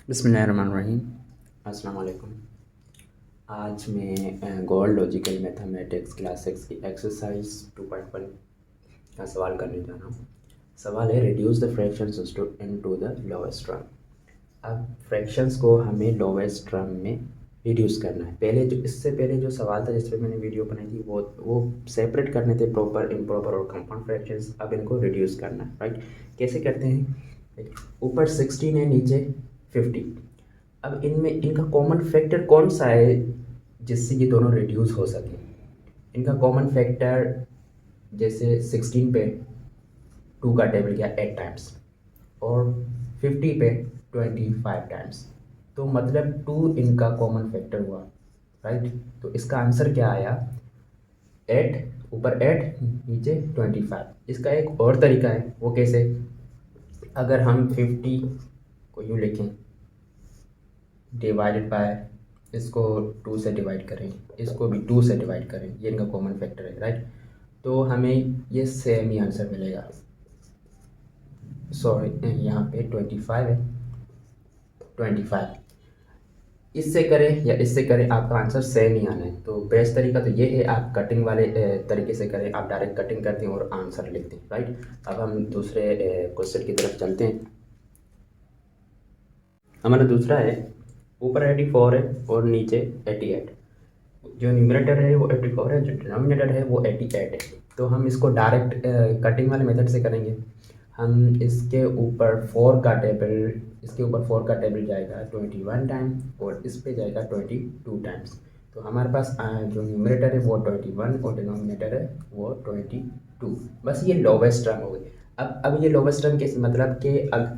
बिस्मिल्लाहिर्रहमानिर्रहीम। अस्सलाम वालेकुम। आज मैं गोल्ड लॉजिकल मैथमेटिक्स क्लास 6 की एक्सरसाइज 2.1 का सवाल करने जा रहा हूँ। सवाल है reduce the fractions into the lowest term. अब फ्रैक्शंस को हमें लोवेस्ट टर्म में रिड्यूस करना है। इससे पहले जो सवाल था जिस पे मैंने वीडियो बनाई थी वो सेपरेट करने थे प्रॉपर, इम्प्रॉपर और कंपाउंड फ्रैक्शंस। अब इनको रिड्यूस करना है, राइट। कैसे करते हैं? ऊपर 16 है, नीचे 50। अब इनमें इनका कॉमन फैक्टर कौन सा है जिससे ये दोनों रिड्यूस हो सके? इनका कॉमन फैक्टर जैसे 16 पे 2 का टेबल गया 8 टाइम्स और 50 पे 25 टाइम्स, तो मतलब 2 इनका कॉमन फैक्टर हुआ, राइट। तो इसका आंसर क्या आया? 8, ऊपर 8 नीचे 25। इसका एक और तरीका है, वो कैसे? अगर हम 50 को यूँ लिखें डिवाइडेड बाय, इसको 2 से डिवाइड करें, इसको भी 2 से डिवाइड करें, ये इनका कॉमन फैक्टर है, राइट। तो हमें ये सेम ही आंसर मिलेगा। सॉरी, यहाँ पे 25 है, 25 इससे करें या इससे करें, आपका आंसर सेम ही आना है। तो बेस्ट तरीका तो ये है, आप कटिंग वाले तरीके से करें। आप डायरेक्ट कटिंग करते हैं और आंसर लिखते हैं, राइट। अब हम दूसरे क्वेश्चन की तरफ चलते हैं। हमारा दूसरा है, ऊपर 84 है और नीचे 88। जो न्यूमरेटर है वो 84 है, जो डिनोमिनेटर है वो 88 है। तो हम इसको डायरेक्ट कटिंग वाले मेथड से करेंगे। हम इसके ऊपर 4 का टेबल, इसके ऊपर 4 का टेबल जाएगा 21 टाइम और इस पे जाएगा 22 टाइम्स। तो हमारे पास जो न्यूमरेटर है वो 21 और डिनोमिनेटर है वो 22। बस ये लोवेस्ट टर्म हो गई। अब ये लोवेस्ट टर्म कैसे, मतलब कि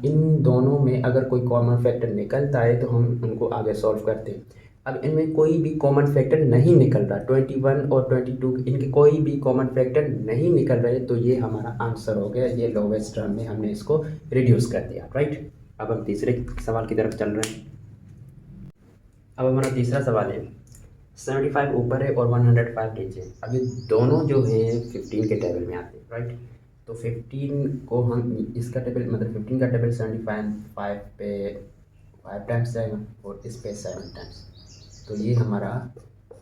इन दोनों में अगर कोई कॉमन फैक्टर निकलता है तो हम उनको आगे सॉल्व करते हैं। अब इनमें कोई भी कॉमन फैक्टर नहीं निकल रहा, 21 और 22 इनके कोई भी कॉमन फैक्टर नहीं निकल रहे, तो ये हमारा आंसर हो गया। ये लोवेस्ट टर्म में हमने इसको रिड्यूस कर दिया, राइट। अब हम तीसरे सवाल की तरफ चल रहे हैं। अब हमारा तीसरा सवाल है, 75 ऊपर है और 105 नीचे। अब ये दोनों जो है 15 के टेबल में आते हैं, राइट। तो 15 को हम इसका टेबल, मतलब 15 का टेबल 75 पे 5 टाइम्स जाएगा और इस पे 7 टाइम्स। तो ये हमारा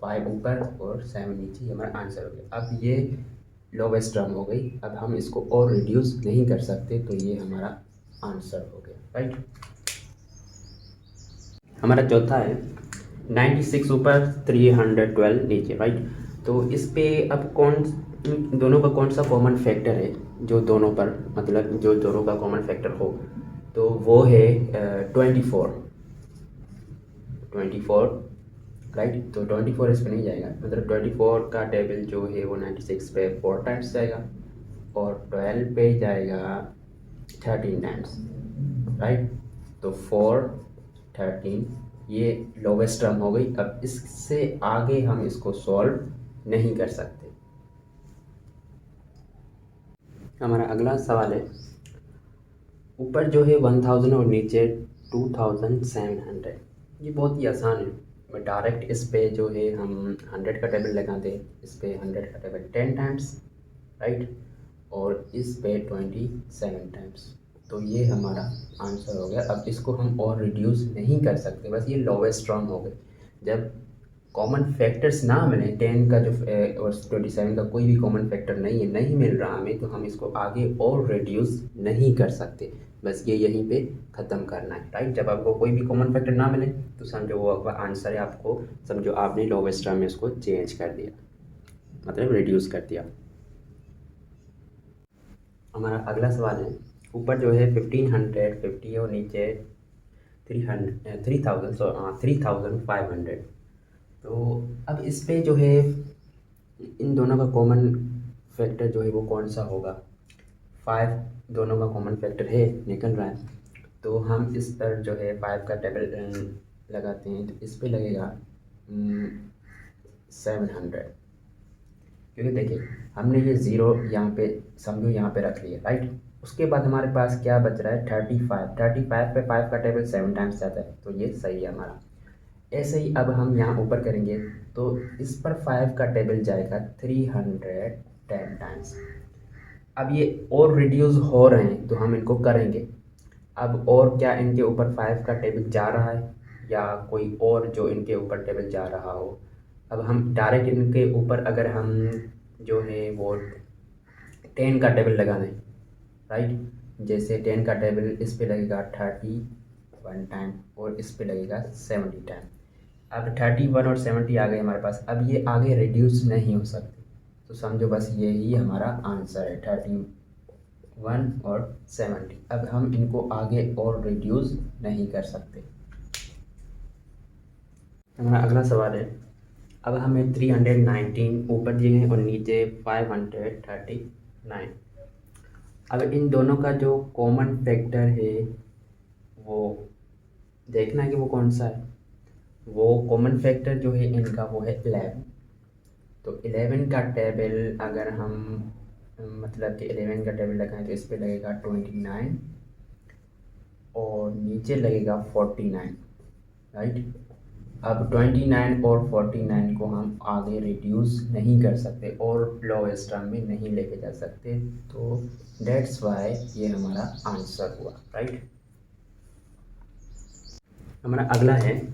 5 ऊपर और 7 नीचे, ये हमारा आंसर हो गया। अब ये लोवेस्ट टर्म हो गई। अब हम इसको और रिड्यूस नहीं कर सकते, तो ये हमारा आंसर हो गया, राइट। हमारा चौथा है 96 ऊपर 312 नीचे, राइट। तो इस पे अब दोनों का कौन सा कॉमन फैक्टर है जो दोनों पर, मतलब जो दोनों का कॉमन फैक्टर हो, तो वो है 24, राइट। तो 24 इस पर नहीं जाएगा, मतलब 24 का टेबल जो है वो 96 पे 4 टाइम्स जाएगा और 12 पे जाएगा 13 टाइम्स, राइट। तो 4, 13 ये लोवेस्ट टर्म हो गई। अब इससे आगे हम इसको सॉल्व नहीं कर सकते। हमारा अगला सवाल है, ऊपर जो है 1000 और नीचे 2700। ये बहुत ही आसान है। मैं डायरेक्ट इस पे जो है हम 100 का टेबल लगा दें, इस पे 100 का टेबल 10 टाइम्स, राइट, और इस पे 27 टाइम्स। तो ये हमारा आंसर हो गया। अब इसको हम और रिड्यूस नहीं कर सकते, बस ये लोवेस्ट टर्म हो गए। जब कॉमन फैक्टर्स ना मिले, 10 का जो और 27 का कोई भी कॉमन फैक्टर नहीं मिल रहा हमें, तो हम इसको आगे और रिड्यूस नहीं कर सकते। बस ये यहीं पे ख़त्म करना है, राइट। जब आपको कोई भी कॉमन फैक्टर ना मिले तो समझो वो आपका आंसर है, आपको समझो आपने लोवेस्ट टर्म में इसको चेंज कर दिया, मतलब रिड्यूस कर दिया। हमारा अगला सवाल है, ऊपर जो है 1550 और नीचे 3500। तो अब इस पे जो है इन दोनों का कॉमन फैक्टर जो है वो कौन सा होगा? 5 दोनों का कॉमन फैक्टर है, निकल रहा है। तो हम इस पर जो है 5 का टेबल लगाते हैं, तो इस पे लगेगा 700। क्योंकि देखिए हमने ये ज़ीरो यहाँ पे समझो यहाँ पे रख लिया, राइट। उसके बाद हमारे पास क्या बच रहा है? 35 पे 5 का टेबल 7 टाइम्स जाता है, तो ये सही है हमारा। ऐसे ही अब हम यहाँ ऊपर करेंगे तो इस पर 5 का टेबल जाएगा 310 टाइम्स। अब ये और रिड्यूस हो रहे हैं तो हम इनको करेंगे। अब और क्या इनके ऊपर 5 का टेबल जा रहा है या कोई और जो इनके ऊपर टेबल जा रहा हो। अब हम डायरेक्ट इनके ऊपर अगर हम जो है वो 10 का टेबल लगाना है, राइट। जैसे 10 का टेबल इस पे लगेगा 31 टाइम और इस पे लगेगा 70 टाइम। अब 31 और 70 आ गए हमारे पास। अब ये आगे रिड्यूस नहीं हो सकते, तो समझो बस यही हमारा आंसर है 31 और 70। अब हम इनको आगे और रिड्यूस नहीं कर सकते। हमारा अगला सवाल है, अब हमें 319 ऊपर दिए हैं और नीचे 539। अब इन दोनों का जो कॉमन फैक्टर है वो देखना है कि वो कौन सा है। वो कॉमन फैक्टर जो है इनका वो है 11। तो 11 का टेबल अगर हम मतलब कि 11 का टेबल लगाएं तो इस पे लगेगा 29 और नीचे लगेगा 49, राइट। अब 29 और 49 को हम आगे रिड्यूस नहीं कर सकते और लोएस्ट टर्म में नहीं लेके जा सकते, तो डेट्स वाई ये हमारा आंसर हुआ, राइट। हमारा अगला है,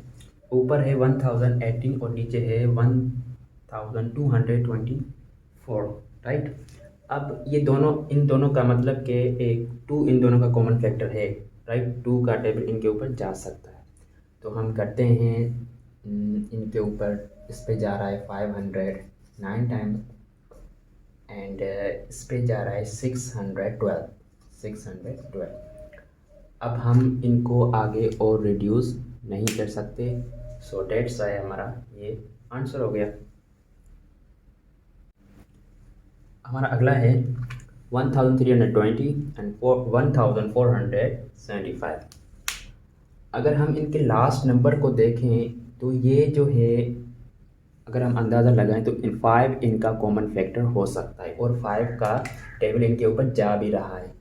ऊपर है 1018 और नीचे है 1224, राइट। अब ये दोनों इन दोनों का मतलब कि एक 2 इन दोनों का कॉमन फैक्टर है, राइट। 2 का टेबल इनके ऊपर जा सकता है। तो हम करते हैं इनके ऊपर इस पे जा रहा है 509 टाइम एंड इस पे जा रहा है 612। अब हम इनको आगे और रिड्यूस नहीं कर सकते, सो डेट्स वाई हमारा ये आंसर हो गया। हमारा अगला है 1320 एंड 1475। अगर हम इनके लास्ट नंबर को देखें तो ये जो है अगर हम अंदाज़ा लगाएं तो 5 इनका कॉमन फैक्टर हो सकता है और 5 का टेबल इनके ऊपर जा भी रहा है।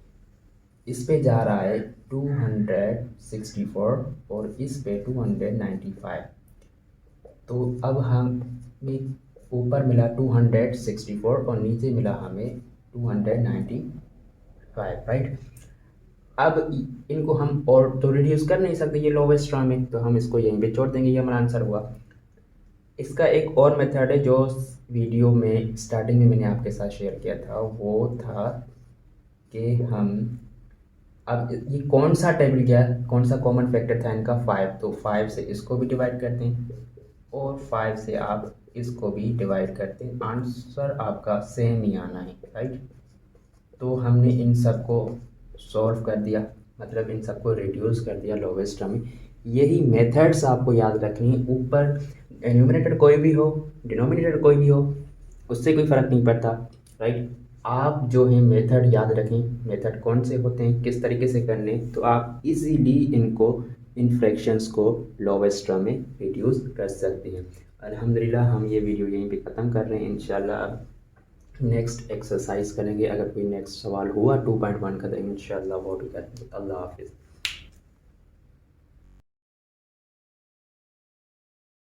इस पे जा रहा है 264 और इस पे 295। तो अब हमें ऊपर मिला 264 और नीचे मिला हमें 295, राइट। अब इनको हम और तो रिड्यूस कर नहीं सकते ये लोवेस्ट टर्म में, तो हम इसको यहीं पे छोड़ देंगे, ये हमारा आंसर हुआ। इसका एक और मेथड है जो वीडियो में स्टार्टिंग में मैंने आपके साथ शेयर किया था, वो था कि हम अब ये कौन सा टेबल गया, कौन सा कॉमन फैक्टर था इनका 5, तो 5 से इसको भी डिवाइड करते हैं और 5 से आप इसको भी डिवाइड करते हैं, आंसर आपका सेम ही आना है, राइट। तो हमने इन सब को सॉल्व कर दिया, मतलब इन सबको रिड्यूस कर दिया लोवेस्ट टर्म में। यही मेथड्स आपको याद रखनी है। ऊपर न्यूमरेटर कोई भी हो, डिनोमिनेटर कोई भी हो, उससे कोई फ़र्क नहीं पड़ता, राइट। आप जो है मेथड याद रखें, मेथड कौन से होते हैं, किस तरीके से करने, तो आप इजीली इनको इन फ्रैक्शंस को लोवेस्ट टर्म में रिड्यूस कर सकते हैं। अल्हम्दुलिल्लाह हम ये वीडियो यहीं पे ख़त्म कर रहे हैं। इंशाल्लाह अब नेक्स्ट एक्सरसाइज करेंगे। अगर कोई नेक्स्ट सवाल हुआ 2.1 का तो इंशाल्लाह वो भी करेंगे। अल्लाह हाफिज़।